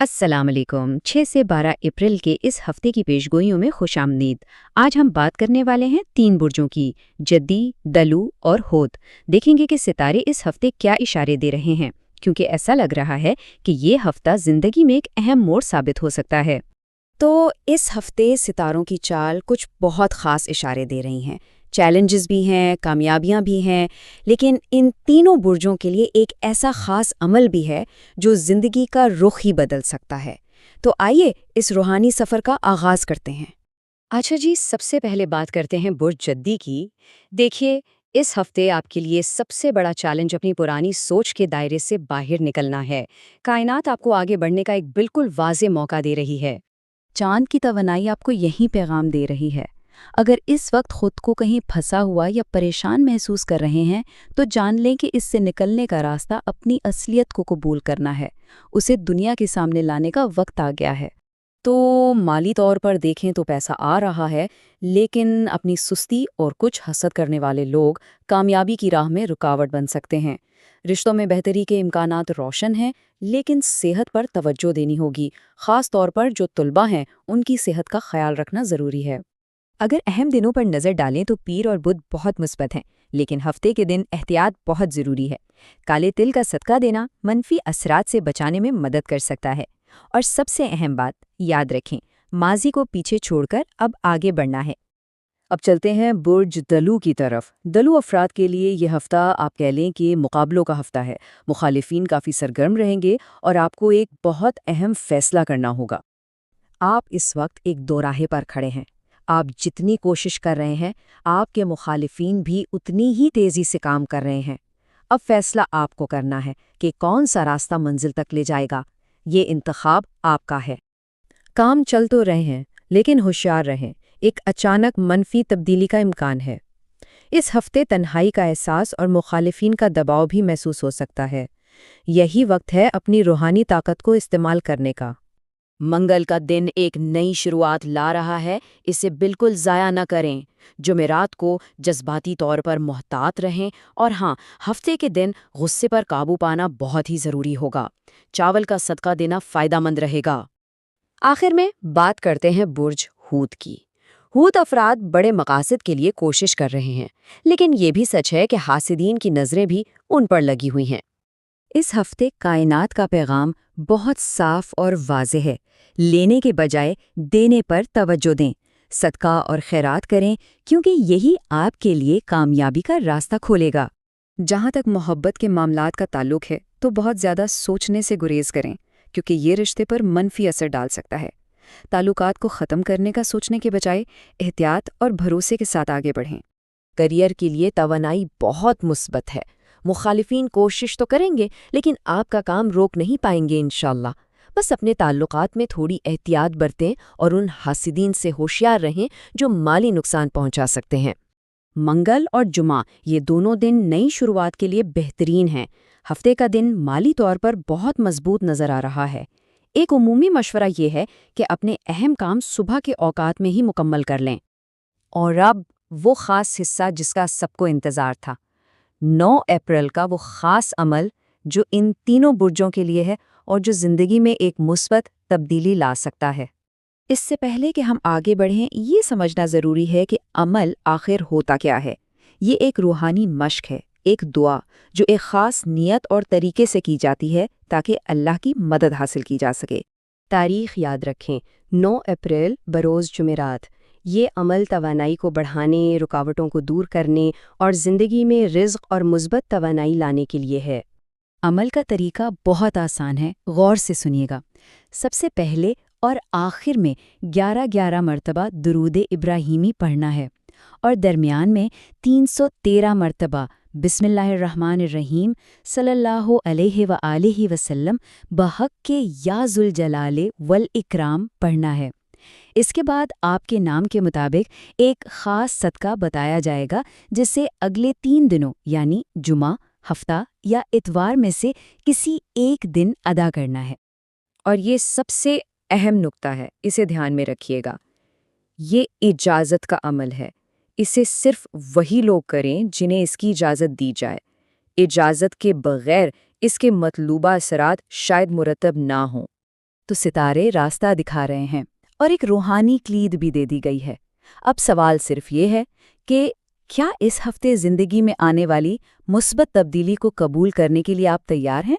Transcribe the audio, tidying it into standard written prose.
अस्सलाम वालेकुम। 6 से 12 अप्रैल के इस हफ्ते की पेशगोइयों में खुश आमदीद। आज हम बात करने वाले हैं 3 बुर्जों की, जद्दी, दलू और होत। देखेंगे कि सितारे इस हफ्ते क्या इशारे दे रहे हैं, क्योंकि ऐसा लग रहा है कि ये हफ्ता जिंदगी में एक अहम मोड़ साबित हो सकता है। तो इस हफ्ते सितारों की चाल कुछ बहुत ख़ास इशारे दे रही हैं। चैलेंजेस भी हैं, कामयाबियां भी हैं, लेकिन इन तीनों बुर्जों के लिए एक ऐसा ख़ास अमल भी है जो ज़िंदगी का रुख ही बदल सकता है। तो आइए इस रूहानी सफ़र का आगाज़ करते हैं। अच्छा जी, सबसे पहले बात करते हैं बुर्ज जद्दी की। देखिए, इस हफ्ते आपके लिए सबसे बड़ा चैलेंज अपनी पुरानी सोच के दायरे से बाहर निकलना है। कायनात आपको आगे बढ़ने का एक बिल्कुल वाज़ेह मौका दे रही है। चांद की तवनाई आपको यही पैगाम दे रही है। अगर इस वक्त खुद को कहीं फंसा हुआ या परेशान महसूस कर रहे हैं, तो जान लें कि इससे निकलने का रास्ता अपनी असलियत को कबूल करना है। उसे दुनिया के सामने लाने का वक्त आ गया है। तो माली तौर पर देखें तो पैसा आ रहा है, लेकिन अपनी सुस्ती और कुछ हसद करने वाले लोग कामयाबी की राह में रुकावट बन सकते हैं। रिश्तों में बेहतरी के इम्कानात रोशन हैं, लेकिन सेहत पर तवज्जो देनी होगी। ख़ास तौर पर जो तुलबा हैं, उनकी सेहत का ख्याल रखना ज़रूरी है। अगर अहम दिनों पर नज़र डालें तो पीर और बुध बहुत मुस्बत हैं, लेकिन हफ्ते के दिन एहतियात बहुत ज़रूरी है। काले तिल का सदका देना मनफी असरात से बचाने में मदद कर सकता है। और सबसे अहम बात याद रखें, माजी को पीछे छोड़कर अब आगे बढ़ना है। अब चलते हैं बुर्ज दलू की तरफ। दलू अफराद के लिए यह हफ्ता आप कह लें कि मुकाबलों का हफ्ता है। मुखालिफिन काफ़ी सरगर्म रहेंगे और आपको एक बहुत अहम फैसला करना होगा। आप इस वक्त एक दोराहे पर खड़े हैं। आप जितनी कोशिश कर रहे हैं, आपके मुखालिफिन भी उतनी ही तेज़ी से काम कर रहे हैं। अब फैसला आपको करना है कि कौन सा रास्ता मंजिल तक ले जाएगा। ये इंतखाब आपका है। काम चल तो रहे हैं, लेकिन होशियार रहें। एक अचानक मनफी तब्दीली का इम्कान है। इस हफ्ते तन्हाई का एहसास और मुखालिफिन का दबाव भी महसूस हो सकता है। यही वक्त है अपनी रूहानी ताकत को इस्तेमाल करने का। मंगल का दिन एक नई शुरुआत ला रहा है, इसे बिल्कुल ज़ाया न करें। जुमेरात को जज्बाती तौर पर मोहतात रहें, और हाँ, हफ्ते के दिन गुस्से पर काबू पाना बहुत ही ज़रूरी होगा। चावल का सदका देना फ़ायदेमंद रहेगा। आखिर में बात करते हैं बुर्ज हूत की। हूत अफराद बड़े मकासद के लिए कोशिश कर रहे हैं, लेकिन ये भी सच है कि हासिदीन की नज़रें भी उन पर लगी हुई हैं। इस हफ्ते कायनात का पैगाम बहुत साफ और वाज़ेह है। लेने के बजाय देने पर तवज्जो दें। सदका और खैरात करें, क्योंकि यही आपके लिए कामयाबी का रास्ता खोलेगा। जहाँ तक मोहब्बत के मामलात का ताल्लुक है, तो बहुत ज़्यादा सोचने से गुरेज करें, क्योंकि ये रिश्ते पर मनफी असर डाल सकता है। ताल्लुकात को ख़त्म करने का सोचने के बजाय एहतियात और भरोसे के साथ आगे बढ़ें। करियर के लिए तवानाई बहुत मुस्बत है। मुखालिफिन कोशिश तो करेंगे, लेकिन आपका काम रोक नहीं पाएंगे इंशाल्लाह। बस अपने ताल्लुकात में थोड़ी एहतियात बरतें और उन हासिदीन से होशियार रहें जो माली नुकसान पहुंचा सकते हैं। मंगल और जुमा, ये दोनों दिन नई शुरुआत के लिए बेहतरीन हैं। हफ्ते का दिन माली तौर पर बहुत मजबूत नज़र आ रहा है। एक उमूमी मशवरा ये है कि अपने अहम काम सुबह के औकात में ही मुकम्मल कर लें। और अब वो ख़ास हिस्सा जिसका सबको इंतज़ार था, 9 अप्रैल का वो ख़ास अमल जो इन तीनों बुर्जों के लिए है और जो ज़िंदगी में एक मुस्बत तब्दीली ला सकता है। इससे पहले कि हम आगे बढ़ें, ये समझना ज़रूरी है कि अमल आखिर होता क्या है। ये एक रूहानी मश्क है, एक दुआ जो एक ख़ास नियत और तरीके से की जाती है ताकि अल्लाह की मदद हासिल की जा सके। तारीख़ याद रखें, 9 अप्रैल बरोज़ जुमेरात। ये अमल तवानाई को बढ़ाने, रुकावटों को दूर करने और ज़िंदगी में रिज़्क़ और मुस्बत तवानाई लाने के लिए है। अमल का तरीका बहुत आसान है, गौर से सुनिएगा। सबसे पहले और आखिर में 11-11 मरतबा दुरूद इब्राहीमी पढ़ना है, और दरमियान में 313 मरतबा बिस्मिल्लाहिर्रहमानिर्रहीम सल्लल्लाहु अलैहि व आलिहि वसल्लम बहक के या जुल जलाले वल इकराम पढ़ना है। इसके बाद आपके नाम के मुताबिक एक ख़ास सदका बताया जाएगा, जिसे अगले 3 दिनों यानी जुमा, हफ्ता या इतवार में से किसी एक दिन अदा करना है। और ये सबसे अहम नुक्ता है, इसे ध्यान में रखिएगा। ये इजाज़त का अमल है। इसे सिर्फ वही लोग करें जिन्हें इसकी इजाज़त दी जाए। इजाज़त के बगैर इसके मतलूबा असरात शायद मुरतब ना हों। تو ستارے راستہ دکھا رہے ہیں اور ایک روحانی کلید بھی دے دی گئی ہے۔ اب سوال صرف یہ ہے کہ کیا اس ہفتے زندگی میں آنے والی مثبت تبدیلی کو قبول کرنے کے لیے آپ تیار ہیں؟